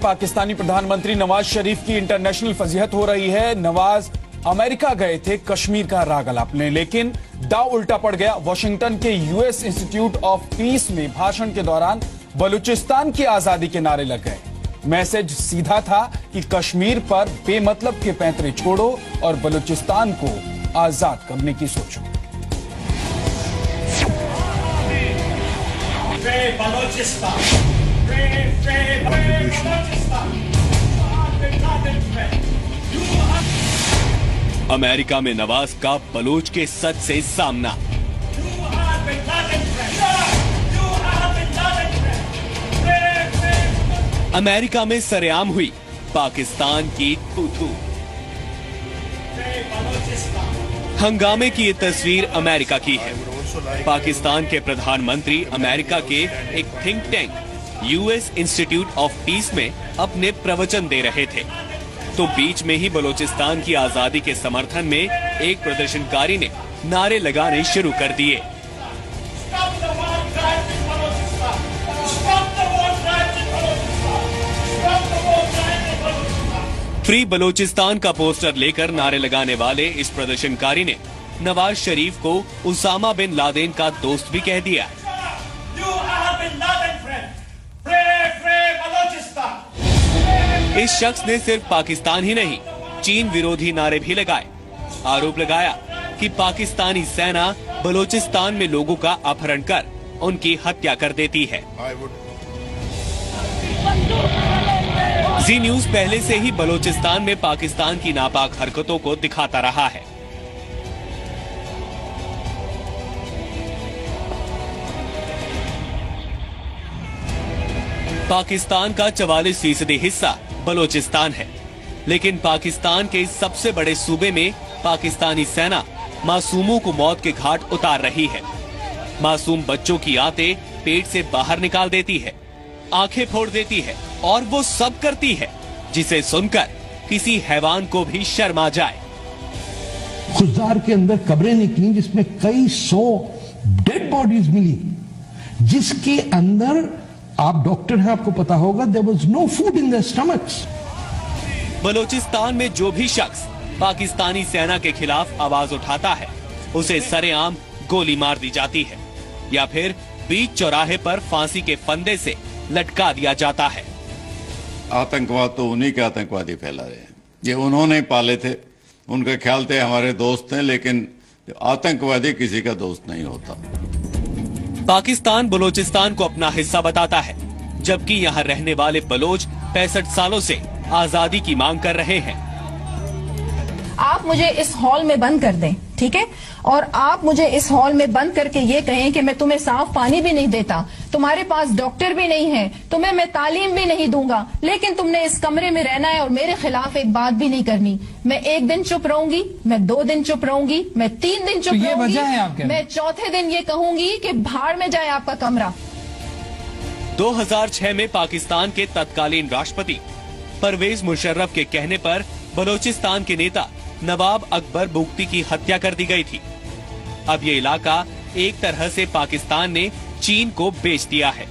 पाकिस्तानी प्रधानमंत्री नवाज शरीफ की इंटरनेशनल फजीहत हो रही है। नवाज अमेरिका गए थे कश्मीर का राग अलापने, लेकिन दांव उल्टा पड़ गया। वॉशिंगटन के यूएस इंस्टीट्यूट ऑफ पीस में भाषण के दौरान बलूचिस्तान की आजादी के नारे लग गए। मैसेज सीधा था कि कश्मीर पर बेमतलब के पैंतरे छोड़ो और बलूचिस्तान को आजाद करने की सोचो। अमेरिका में नवाज का बलूच के सच से सामना। अमेरिका में सरेआम हुई पाकिस्तान की तू-तू। हंगामे की ये तस्वीर अमेरिका की है। पाकिस्तान के प्रधानमंत्री अमेरिका के एक think tank US institute of peace में अपने प्रवचन दे रहे थे, तो बीच में ही बलूचिस्तान की आजादी के समर्थन में एक प्रदर्शनकारी ने नारे लगाने शुरू कर दिए। फ्री बलूचिस्तान का पोस्टर लेकर नारे लगाने वाले इस प्रदर्शनकारी ने नवाज शरीफ को उसामा बिन लादेन का दोस्त भी कह दिया। इस शख्स ने सिर्फ पाकिस्तान ही नहीं, चीन विरोधी नारे भी लगाए। आरोप लगाया कि पाकिस्तानी सेना बलूचिस्तान में लोगों का अपहरण कर उनकी हत्या कर देती है। जी न्यूज पहले से ही बलूचिस्तान में पाकिस्तान की नापाक हरकतों को दिखाता रहा है। पाकिस्तान का 44% हिस्सा बलूचिस्तान है, लेकिन पाकिस्तान के सबसे बड़े सूबे में पाकिस्तानी सेना मासूमों को मौत के घाट उतार रही है। मासूम बच्चों की आंतें पेट से बाहर निकाल देती है, आंखें फोड़ देती है और वो सब करती है जिसे सुनकर किसी हैवान को भी शर्म आ जाए। खुजदार के अंदर कब्रें निकली जिसमें कई 100 डेड बॉडीज मिली, जिसके अंदर आप डॉक्टर हैं, आपको पता होगा, there was no food in their stomachs. Balochistan में जो भी शख्स पाकिस्तानी सेना के खिलाफ आवाज उठाता है, उसे सरेआम गोली मार दी जाती है या फिर बीच चौराहे पर फांसी के फंदे से लटका दिया जाता है। आतंकवाद तो उन्हीं के आतंकवादी फैला रहे हैं, ये उन्होंने पाले थे, उनका ख्याल थे हमारे दोस्त हैं, लेकिन आतंकवादी किसी का दोस्त नहीं होता। पाकिस्तान बलूचिस्तान को अपना हिस्सा बताता है, जबकि यहाँ रहने वाले बलोच 65 सालों से आजादी की मांग कर रहे हैं। आप मुझे इस हॉल में बंद कर दें, ठीक है, और आप मुझे इस हॉल में बंद करके ये कहें कि मैं तुम्हें साफ पानी भी नहीं देता, तुम्हारे पास डॉक्टर भी नहीं है, तुम्हें मैं तालीम भी नहीं दूंगा, लेकिन तुमने इस कमरे में रहना है और मेरे खिलाफ एक बात भी नहीं करनी। मैं 1 दिन चुप रहूंगी, मैं 2 दिन चुप रहूंगी, मैं 3 दिन चुप रहूंगी, मैं चौथे दिन ये कहूंगी कि भाड़ में जाए आपका कमरा। 2006 में पाकिस्तान के तत्कालीन राष्ट्रपति परवेज मुशर्रफ के कहने पर बलूचिस्तान के नेता नवाब अकबर बुगटी की हत्या कर दी गई थी। अब ये इलाका एक तरह से पाकिस्तान ने चीन को बेच दिया है,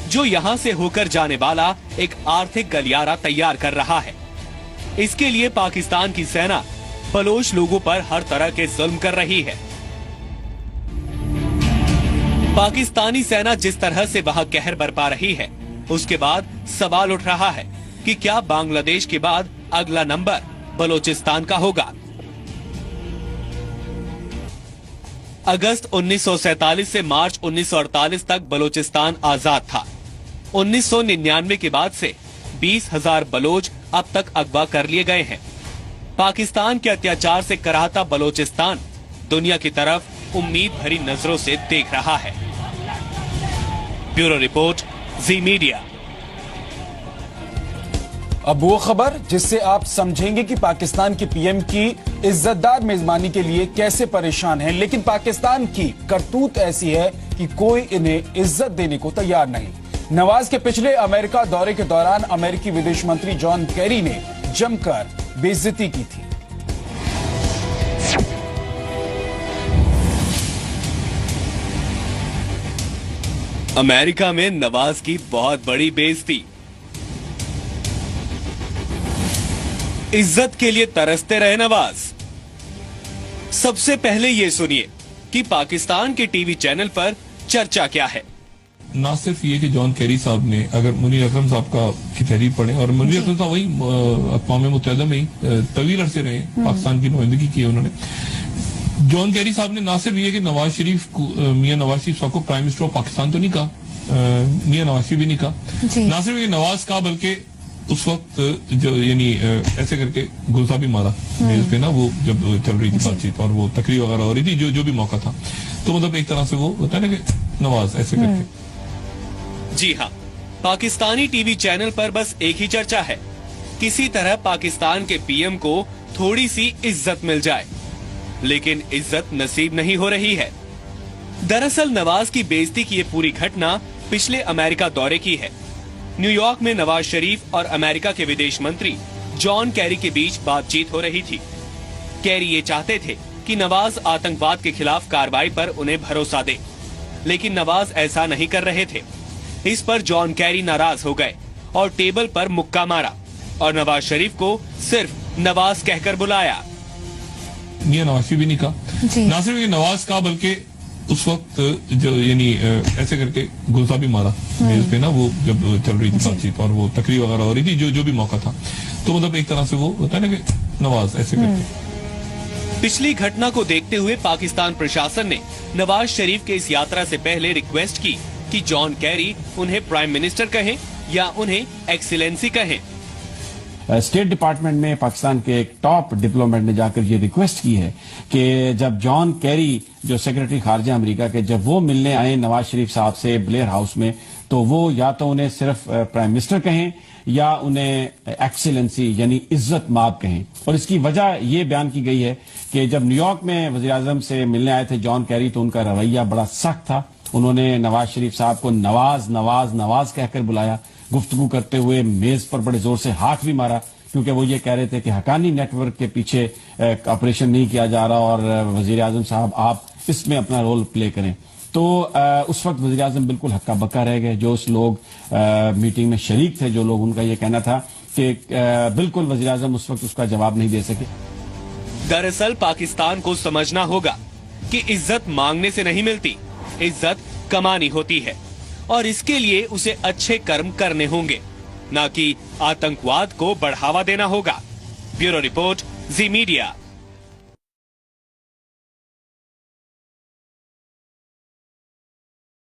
जो यहाँ से होकर जाने वाला एक आर्थिक गलियारा तैयार कर रहा है। इसके लिए पाकिस्तान की सेना बलोच लोगों पर हर तरह के जुल्म कर रही है। पाकिस्तानी सेना जिस तरह से वहाँ कहर बरपा रही है, उसके बाद सवाल उठ रहा है कि क्या बांग्लादेश के बाद अगला नंबर बलूचिस्तान का होगा। अगस्त 1947 से मार्च 1948 तक बलूचिस्तान आजाद था। 1999 के बाद से 20,000 बलोच अब तक अगवा कर लिए गए हैं। पाकिस्तान के अत्याचार से कराहता बलूचिस्तान दुनिया की तरफ उम्मीद भरी नजरों से देख रहा है। ब्यूरो रिपोर्ट, जी मीडिया। अब वो खबर जिससे आप समझेंगे कि पाकिस्तान के पीएम की इज्जतदार मेजबानी के लिए कैसे परेशान है, लेकिन पाकिस्तान की करतूत ऐसी है कि कोई इन्हें इज्जत देने को तैयार नहीं। नवाज के पिछले अमेरिका दौरे के दौरान अमेरिकी विदेश मंत्री जॉन केरी ने जमकर बेइज्जती की थी। अमेरिका में नवाज की बहुत बड़ी बेइज्जती। इज्जत के लिए तरसते रहे नवाज। सबसे पहले ये सुनिए कि पाकिस्तान के टीवी चैनल पर चर्चा क्या है। ना सिर्फ ये कि जॉन कैरी साहब ने, अगर मुनीर अकरम साहब की तहरीर पढ़े, और मुनीर अकरम साहब वही अक़वाम मुत्तहिदा में ही तवील अरसे रहे, पाकिस्तान की नुमाइंदगी की है उन्होंने। जॉन कैरी साहब ने ना सिर्फ ये कि नवाज शरीफ को, मियां नवाज शरीफ साहब को प्राइम मिनिस्टर ऑफ पाकिस्तान तो नहीं कहा, मियां नवाज शरीफ भी नहीं कहा, ना सिर्फ ये नवाज कहा बल्कि उस वक्त जो यानी ऐसे करके गुलसा भी मारा न्यूज पे ना, वो जब चल रही थी बातचीत और वो तकरीर वगैरह हो रही थी, जो भी मौका था, तो मतलब एक तरह से वो होता है ना कि नवाज ऐसे करके। जी हाँ, पाकिस्तानी टीवी चैनल पर बस एक ही चर्चा है, किसी तरह पाकिस्तान के पीएम को थोड़ी सी इज्जत मिल जाए, लेकिन इज्जत नसीब नहीं हो रही है। दरअसल नवाज की बेइज्जती की ये पूरी घटना पिछले अमेरिका दौरे की है। न्यूयॉर्क में नवाज शरीफ और अमेरिका के विदेश मंत्री जॉन कैरी के बीच बातचीत हो रही थी। कैरी ये चाहते थे कि नवाज आतंकवाद के खिलाफ कार्रवाई पर उन्हें भरोसा दे, लेकिन नवाज ऐसा नहीं कर रहे थे। इस पर जॉन कैरी नाराज हो गए और टेबल पर मुक्का मारा और नवाज शरीफ को सिर्फ नवाज कहकर बुलाया। मियां नवाज शरीफ भी नहीं कहा, ना सिर्फ ये नवाज कहा बल्कि उस वक्त जो यानी ऐसे करके गुलसा भी मारा न्यूज पे ना, वो जब चल रही थी बातचीत और वो तकरीर वगैरह हो रही थी, जो भी मौका था, तो मतलब एक तरह से वो होता है ना कि नवाज ऐसे करके। पिछली घटना को देखते हुए पाकिस्तान प्रशासन ने नवाज शरीफ के इस यात्रा से पहले रिक्वेस्ट की कि जॉन कैरी उन्हें प्राइम मिनिस्टर कहें या उन्हें एक्सीलेंसी कहें। स्टेट डिपार्टमेंट में पाकिस्तान के एक टॉप डिप्लोमेट ने जाकर ये रिक्वेस्ट की है कि जब जॉन कैरी जो सेक्रेटरी खारजा अमेरिका के, जब वो मिलने आए नवाज शरीफ साहब से ब्लेयर हाउस में, तो वो या तो उन्हें सिर्फ प्राइम मिनिस्टर कहें या उन्हें एक्सीलेंसी यानी इज्जत माब कहें। और इसकी वजह ये बयान की गई है कि जब न्यूयॉर्क में वज़ीर आज़म से मिलने आए थे जॉन कैरी, तो उनका रवैया बड़ा सख्त था। उन्होंने नवाज शरीफ साहब को नवाज नवाज नवाज कहकर बुलाया, गुफ्तगू करते हुए मेज पर बड़े जोर से हाथ भी मारा, क्योंकि वो ये कह रहे थे कि हकानी नेटवर्क के पीछे ऑपरेशन नहीं किया जा रहा और वजीर आजम साहब आप इसमें अपना रोल प्ले करें। तो उस वक्त वजीर आजम बिल्कुल हक्का बक्का रह गए। जो उस लोग मीटिंग में शरीक थे, जो लोग, उनका ये कहना था कि बिल्कुल वजीर आजम उस वक्त उसका जवाब नहीं दे सके। दरअसल पाकिस्तान को समझना होगा कि इज्जत मांगने से नहीं मिलती, इज्जत कमानी होती है और इसके लिए उसे अच्छे कर्म करने होंगे, ना कि आतंकवाद को बढ़ावा देना होगा। ब्यूरो रिपोर्ट, जी मीडिया।